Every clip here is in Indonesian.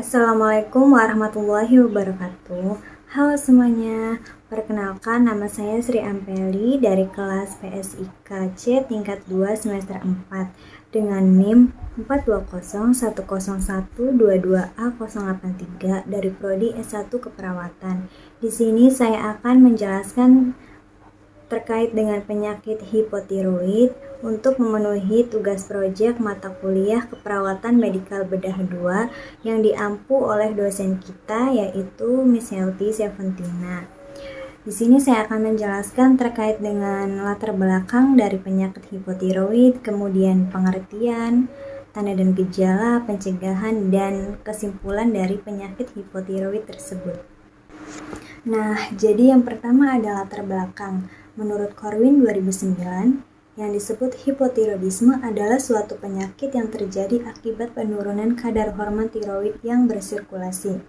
Assalamualaikum warahmatullahi wabarakatuh. Halo semuanya, perkenalkan nama saya Sri Ampeli dari kelas PSIKC tingkat 2 semester 4 dengan NIM 4201012A083 dari Prodi S1 Keperawatan. Di sini saya akan menjelaskan terkait dengan penyakit hipotiroid untuk memenuhi tugas proyek mata kuliah keperawatan medikal bedah 2 yang diampu oleh dosen kita yaitu Miss Helty Seventina. Di sini saya akan menjelaskan terkait dengan latar belakang dari penyakit hipotiroid, kemudian pengertian, tanda dan gejala, pencegahan, dan kesimpulan dari penyakit hipotiroid tersebut. Nah, jadi yang pertama adalah latar belakang. Menurut Corwin 2009, yang disebut hipotiroidisme adalah suatu penyakit yang terjadi akibat penurunan kadar hormon tiroid yang bersirkulasi.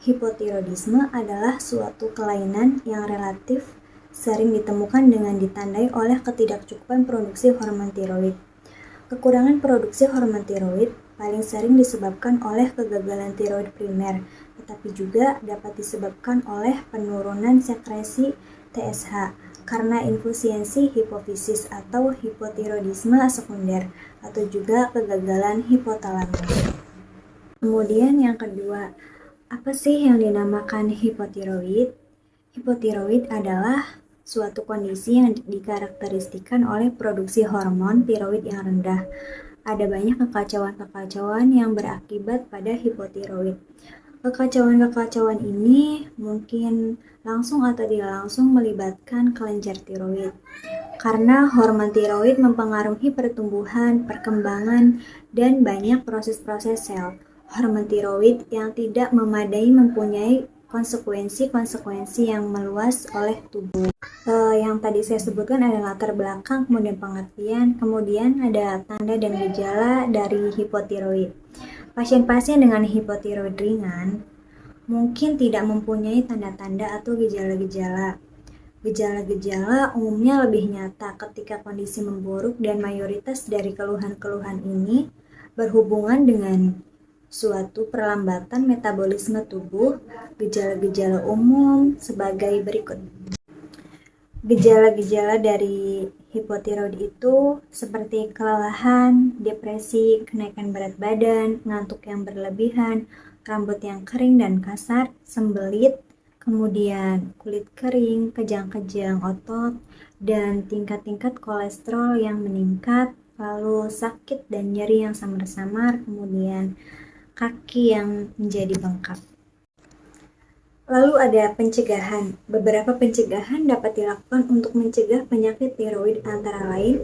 Hipotiroidisme adalah suatu kelainan yang relatif sering ditemukan dengan ditandai oleh ketidakcukupan produksi hormon tiroid. Kekurangan produksi hormon tiroid paling sering disebabkan oleh kegagalan tiroid primer, tetapi juga dapat disebabkan oleh penurunan sekresi TSH karena infusiensi hipofisis atau hipotiroidisme sekunder atau juga kegagalan hipotalamus. Kemudian yang kedua, apa sih yang dinamakan hipotiroid? Hipotiroid adalah suatu kondisi yang dikarakteristikan oleh produksi hormon tiroid yang rendah. Ada banyak kekacauan-kekacauan yang berakibat pada hipotiroid. Kekacauan-kekacauan ini mungkin langsung atau tidak langsung melibatkan kelenjar tiroid. Karena hormon tiroid mempengaruhi pertumbuhan, perkembangan, dan banyak proses-proses sel. Hormon tiroid yang tidak memadai mempunyai konsekuensi-konsekuensi yang meluas oleh tubuh. Yang tadi saya sebutkan ada latar belakang, kemudian pengertian, kemudian ada tanda dan gejala dari hipotiroid. Pasien-pasien dengan hipotiroid ringan mungkin tidak mempunyai tanda-tanda atau gejala-gejala. Gejala-gejala umumnya lebih nyata ketika kondisi memburuk dan mayoritas dari keluhan-keluhan ini berhubungan dengan suatu perlambatan metabolisme tubuh. Gejala-gejala umum sebagai berikut. Gejala-gejala dari hipotiroid itu seperti kelelahan, depresi, kenaikan berat badan, ngantuk yang berlebihan, rambut yang kering dan kasar, sembelit, kemudian kulit kering, kejang-kejang otot, dan tingkat-tingkat kolesterol yang meningkat, lalu sakit dan nyeri yang samar-samar, kemudian kaki yang menjadi bengkak. Lalu ada pencegahan. Beberapa pencegahan dapat dilakukan untuk mencegah penyakit tiroid antara lain.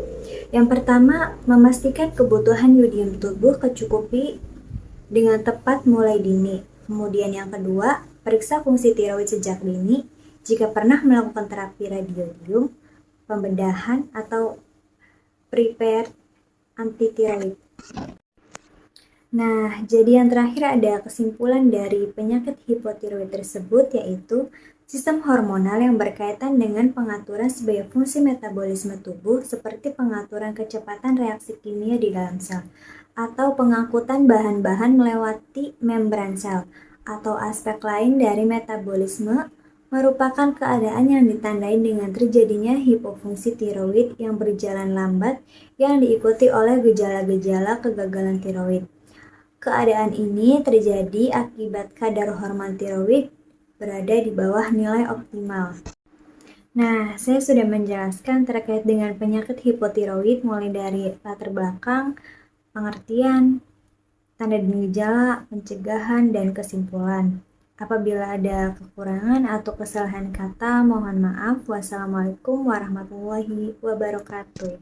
Yang pertama, memastikan kebutuhan yodium tubuh kecukupi dengan tepat mulai dini. Kemudian yang kedua, periksa fungsi tiroid sejak dini. Jika pernah melakukan terapi radiodium, pembedahan atau prepared anti-tiroid. Nah, jadi yang terakhir ada kesimpulan dari penyakit hipotiroid tersebut yaitu sistem hormonal yang berkaitan dengan pengaturan sebagai fungsi metabolisme tubuh seperti pengaturan kecepatan reaksi kimia di dalam sel atau pengangkutan bahan-bahan melewati membran sel atau aspek lain dari metabolisme merupakan keadaan yang ditandai dengan terjadinya hipofungsi tiroid yang berjalan lambat yang diikuti oleh gejala-gejala kegagalan tiroid. Keadaan ini terjadi akibat kadar hormon tiroid berada di bawah nilai optimal. Nah, saya sudah menjelaskan terkait dengan penyakit hipotiroid mulai dari latar belakang, pengertian, tanda dan gejala, pencegahan, dan kesimpulan. Apabila ada kekurangan atau kesalahan kata, mohon maaf. Wassalamualaikum warahmatullahi wabarakatuh.